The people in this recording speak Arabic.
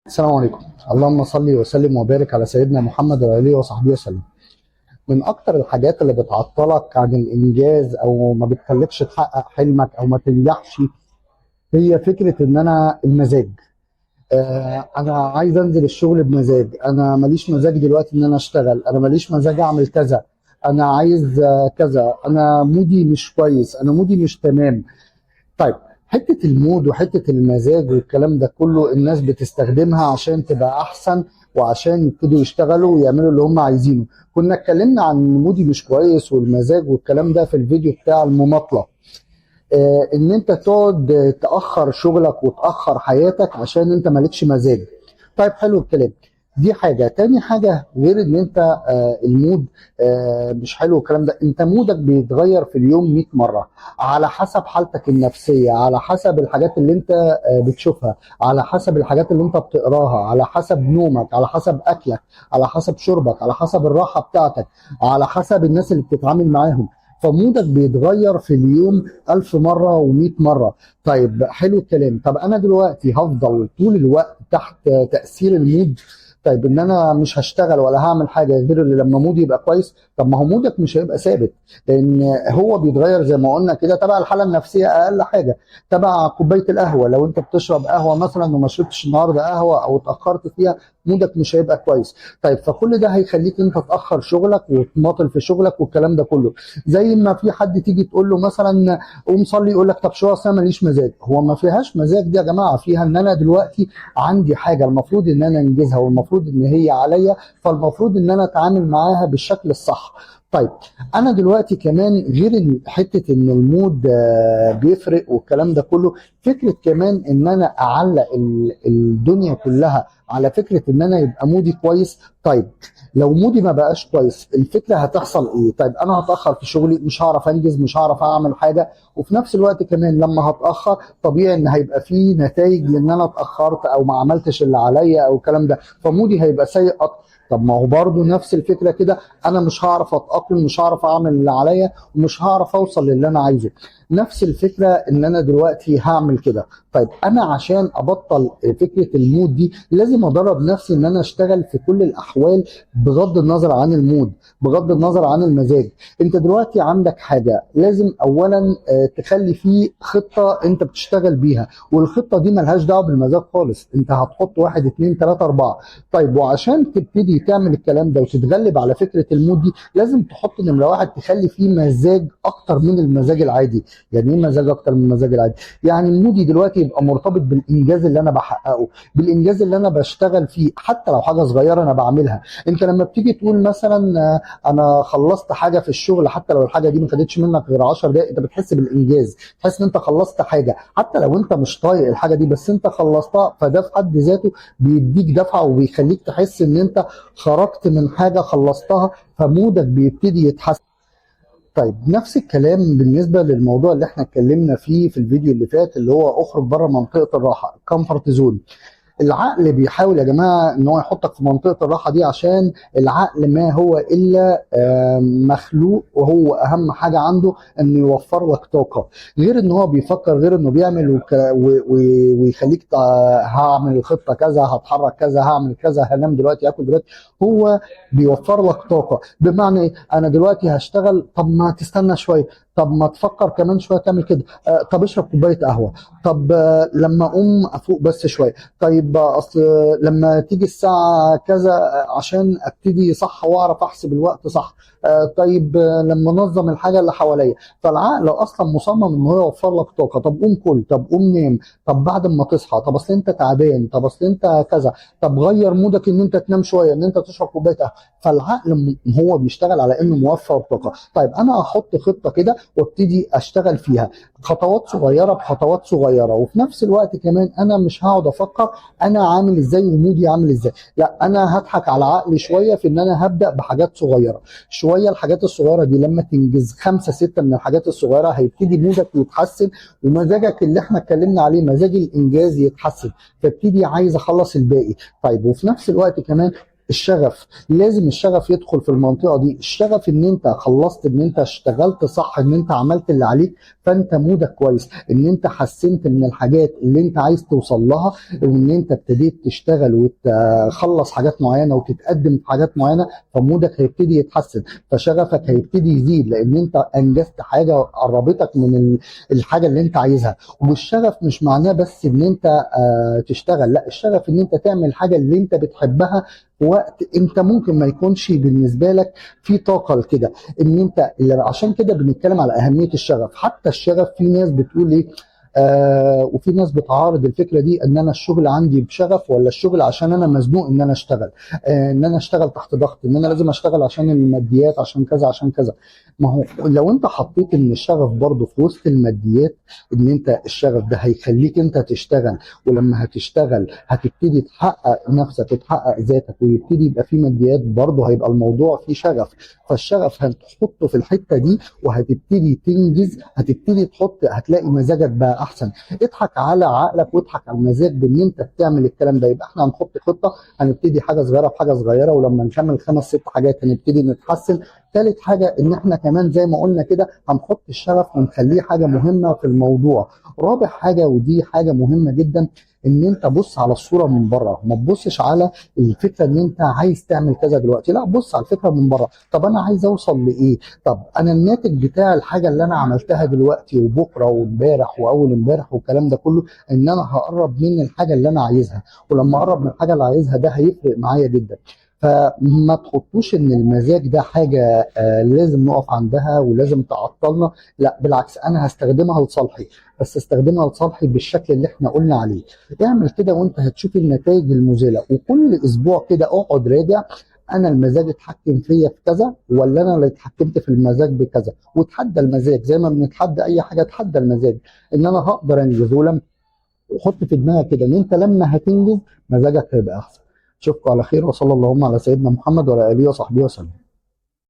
السلام عليكم. اللهم صل وسلم وبارك على سيدنا محمد وعلى اله وصحبه وسلم. من اكتر الحاجات اللي بتعطلك عن الانجاز او ما بتخليكش تحقق حلمك او ما تنجحش هي فكره ان انا المزاج. انا عايز انزل الشغل بمزاج، انا ماليش مزاج دلوقتي ان انا اشتغل، انا ماليش مزاج اعمل كذا، انا عايز كذا، انا مودي مش كويس، انا مودي مش تمام. طيب، حتة المود وحتة المزاج والكلام ده كله الناس بتستخدمها عشان تبقى أحسن وعشان يبتدوا يشتغلوا ويعملوا اللي هم عايزينه. كنا اتكلمنا عن مودي مش كويس والمزاج والكلام ده في الفيديو بتاع المماطلة. ان انت تقعد تأخر شغلك وتأخر حياتك عشان انت مالكش مزاج. طيب، حلو الكلام. دي حاجة. تاني حاجة غير ان انت المود مش حلو الكلام ده، انت مودك بيتغير في اليوم 100 مرة على حسب حالتك النفسية، على حسب الحاجات اللي انت بتشوفها، على حسب الحاجات اللي انت بتقراها، على حسب نومك، على حسب اكلك، على حسب شربك، على حسب الراحة بتاعتك، على حسب الناس اللي بتتعامل معاهم. فمودك بيتغير في اليوم 1000 مرة ومئة مرة. طيب، حلو الكلام. طب أنا دلوقتي هفضل طول الوقت تحت تأثير المود؟ طيب، ان انا مش هشتغل ولا هعمل حاجه غير اللي لما مودي يبقى كويس؟ طب ما هو مودك مش هيبقى ثابت، لان هو بيتغير زي ما قلنا كده تبع الحاله النفسيه. اقل حاجه تبع كوبايه القهوه، لو انت بتشرب قهوه مثلا وما شربتش النهارده قهوه او اتاخرت فيها، مودك مش هيبقى كويس. طيب، فكل ده هيخليك انت تاخر شغلك وتماطل في شغلك والكلام ده كله. زي ما في حد تيجي تقول له مثلا قوم صلي، يقول لك طب شو اصل أنا ماليش مزاج. هو ما فيهاش مزاج دي يا جماعه، فيها ان انا دلوقتي عندي حاجه المفروض ان انا انجزها والمفروض ان هي عليا، فالمفروض ان انا اتعامل معاها بالشكل الصح. طيب، انا دلوقتي كمان غير حته ان المود بيفرق والكلام ده كله، فكره كمان ان انا اعلق الدنيا كلها على فكره ان انا يبقى مودي كويس. طيب، لو مودي ما بقاش كويس الفكره هتحصل ايه؟ طيب، انا هتاخر في شغلي، مش هعرف انجز، مش هعرف اعمل حاجه. وفي نفس الوقت كمان لما هتاخر طبيعي ان هيبقى فيه نتائج لان انا اتاخرت او ما عملتش اللي عليا او الكلام ده، فمودي هيبقى سيء اكتر. طب ما هو برضه نفس الفكره كده، انا مش هعرف اتاقلم، مش هعرف اعمل اللي عليا، ومش هعرف اوصل للي انا عايزه. نفس الفكره ان انا دلوقتي هعمل كده. طيب، انا عشان ابطل فكره المود دي لازم ادرب نفسي ان انا اشتغل في كل الاحوال بغض النظر عن المود، بغض النظر عن المزاج. انت دلوقتي عندك حاجه لازم اولا تخلي فيه خطه انت بتشتغل بيها، والخطه دي ملهاش دعوه بالمزاج خالص. انت هتحط واحد اتنين تلاته اربعه. طيب، وعشان تبتدي تعمل الكلام ده وتتغلب على فكره المود دي لازم تحط نمره واحد تخلي فيه مزاج اكتر من المزاج العادي. يعني ايه مزاج اكتر من المزاج العادي؟ يعني مودي دلوقتي يبقى مرتبط بالانجاز اللي انا بحققه، بالانجاز اللي انا بشتغل فيه، حتى لو حاجه صغيره انا بعملها. انت لما بتيجي تقول مثلا انا خلصت حاجه في الشغل، حتى لو الحاجه دي ما خدتش منك غير 10 دقائق، انت بتحس بالانجاز، تحس ان انت خلصت حاجه حتى لو انت مش طايق الحاجه دي، بس انت خلصتها. فده في حد ذاته بيديك دفعه وبيخليك تحس ان انت خرجت من حاجه خلصتها، فمودك بيبتدي يتحسن. طيب، نفس الكلام بالنسبة للموضوع اللي احنا اتكلمنا فيه في الفيديو اللي فات، اللي هو اخرج بره منطقة الراحة، كومفورت زون. العقل بيحاول يا جماعه ان هو يحطك في منطقه الراحه دي، عشان العقل ما هو الا مخلوق، وهو اهم حاجه عنده انه يوفر لك طاقه. غير ان هو بيفكر، غير انه بيعمل ويخليك هعمل خطه كذا، هتحرك كذا، هعمل كذا، هنام دلوقتي، هاكل دلوقتي. هو بيوفر لك طاقه. بمعنى ايه؟ انا دلوقتي هشتغل، طب ما تستنى شويه، طب ما تفكر كمان شويه تعمل كده، طب اشرب كوبايه قهوه، طب لما اقوم افوق بس شويه، طيب اصل لما تيجي الساعة كذا عشان ابتدي صح واعرف احسب الوقت صح، طيب لما انظم الحاجة اللي حواليا. فالعقل اصلا مصمم ان هو يوفر لك طاقة. طب قوم كل، طب قوم نام، طب بعد ما تصحى، طب اصل انت تعبان، طب اصل انت كذا، طب غير مودك ان انت تنام شوية، ان انت تشرب كوباية قهوة. فالعقل هو بيشتغل على انه موفر طاقة. طيب، انا هحط خطة كده وابتدي اشتغل فيها خطوات صغيرة بخطوات صغيرة، وفي نفس الوقت كمان انا مش هقعد افكر انا عامل ازاي ومودي عامل ازاي. لا، انا هضحك على عقلي شويه في ان انا هبدا بحاجات صغيره شويه. الحاجات الصغيره دي لما تنجز خمسه سته من الحاجات الصغيره هيبتدي مودك يتحسن، ومزاجك اللي احنا اتكلمنا عليه مزاج الانجاز يتحسن، فابتدي عايز اخلص الباقي. طيب، وفي نفس الوقت كمان الشغف، لازم الشغف يدخل في المنطقه دي. الشغف ان انت خلصت، ان انت اشتغلت صح، ان انت عملت اللي عليك، فانت مودك كويس، ان انت حسنت من الحاجات اللي انت عايز توصل لها، وان انت ابتديت تشتغل وتخلص حاجات معينه وتتقدم في حاجات معينه، فمودك هيبتدي يتحسن، فشغفك هيبتدي يزيد، لان انت انجزت حاجه قربتك من الحاجه اللي انت عايزها. والشغف مش معناه بس ان انت تشتغل، لا، الشغف ان انت تعمل الحاجه اللي انت بتحبها في وقت انت ممكن ما يكونش بالنسبه لك في طاقه لكده. ان انت عشان كده بنتكلم على اهميه الشغف. حتى الشغف في ناس بتقول ايه، وفي ناس بتعارض الفكره دي، ان انا الشغل عندي بشغف ولا الشغل عشان انا مزنوق ان انا اشتغل، ان انا اشتغل تحت ضغط، ان انا لازم اشتغل عشان الماديات، عشان كذا عشان كذا. ما هو لو انت حطيت ان الشغف برضه في وسط الماديات، ان انت الشغف ده هيخليك انت تشتغل، ولما هتشتغل هتبتدي تحقق نفسك وتحقق ذاتك، ويبتدي يبقى في ماديات، برضه هيبقى الموضوع فيه شغف. فالشغف هتحطه في الحته دي وهتبتدي تنجز، هتبتدي تحط، هتلاقي مزاجك بقى احسن. اضحك على عقلك واضحك على المزاج بان انت بتعمل الكلام ده. يبقى احنا هنحط خطه، هنبتدي حاجه صغيره بحاجه صغيره، ولما نكمل 5 6 حاجات هنبتدي نتحسن. ثالث حاجه ان احنا كمان زي ما قلنا كده هنحط الشغف ونخليه حاجه مهمه في الموضوع. رابع حاجه، ودي حاجه مهمه جدا، ان انت بص على الصوره من بره، ما تبصش على الفكره ان انت عايز تعمل كذا دلوقتي، لا، بص على الفكره من بره. طب انا عايز اوصل لايه؟ طب انا الناتج بتاع الحاجه اللي انا عملتها دلوقتي وبكره وامبارح واول امبارح والكلام ده كله، ان انا هقرب من الحاجه اللي انا عايزها، ولما اقرب من الحاجه اللي عايزها ده هيفرق معايا جدا. فما تحطوش ان المزاج ده حاجه لازم نقف عندها ولازم تعطلنا، لا بالعكس، انا هستخدمها لصالحي، بس استخدمها لصالحي بالشكل اللي احنا قلنا عليه. اعمل كده وانت هتشوف النتائج المذهله. وكل اسبوع كده اقعد راجع، انا المزاج اتحكم فيا في كذا ولا انا اللي اتحكمت في المزاج بكذا، وتحدى المزاج زي ما بنتحدى اي حاجه، تحدى المزاج ان انا هقدر انجز. ولما حط في دماغك كده ان انت لما هتنجز مزاجك هيبقى احسن. اشوفكم على خير، وصلى اللهم على سيدنا محمد وعلى اله وصحبه وسلم.